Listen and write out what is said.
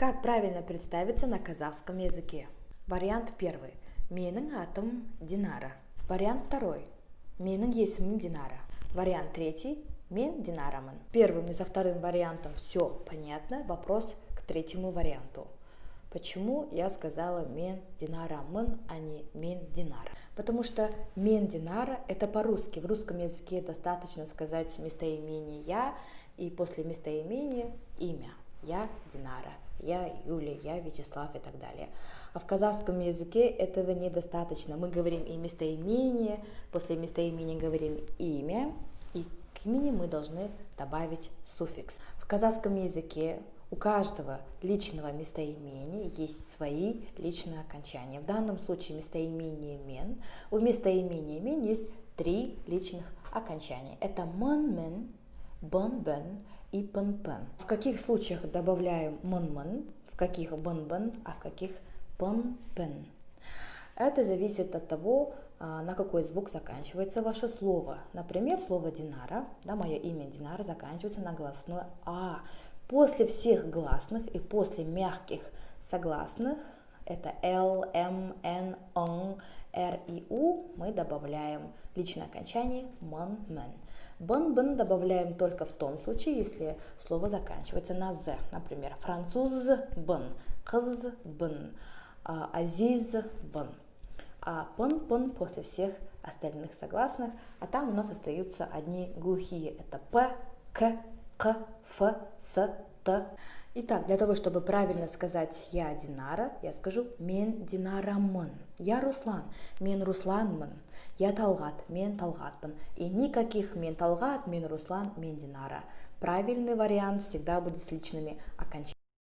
Как правильно представиться на казахском языке? Вариант первый. Менің атым Динара. Вариант второй. Менің есімім Динара. Вариант третий. Мен Динарамын. Первым и со вторым вариантом все понятно. Вопрос к третьему варианту. Почему я сказала мен Динарамын, а не мен Динара? Потому что мен Динара это по-русски. В русском языке достаточно сказать местоимение я и после местоимения имя. Я Динара, я Юлия, я Вячеслав и так далее. А в казахском языке этого недостаточно. Мы говорим и местоимение, после местоимения говорим имя, и к имени мы должны добавить суффикс. В казахском языке у каждого личного местоимения есть свои личные окончания. В данном случае местоимение мен. У местоимения мен есть 3 личных окончания. Это мэн-мен, бэн-бэн и пэн-пэн. В каких случаях добавляем мэн-мэн, в каких бэн-бэн, а в каких пэн-пэн? Это зависит от того, на какой звук заканчивается ваше слово. Например, слово Динара, да, мое имя Динара заканчивается на гласное А. После всех гласных и после мягких согласных, это Л, М, Н, Н, Р и У, мы добавляем личное окончание мэн, мен. Бэн-бэн добавляем только в том случае, если слово заканчивается на З. Например, француз бэн, кыз бэн, азиз бэн. А пэн-пэн после всех остальных согласных, а там у нас остаются одни глухие. Это П, К, К, Ф, С, Т. Итак, для того, чтобы правильно сказать «я Динара», я скажу «мен Динарамын». «Я Руслан», «мен Русланмын». «Я Талгат», «мен Талгатмын». И никаких «мен Талгат», «мен Руслан», «мен Динара». Правильный вариант всегда будет с личными окончаниями.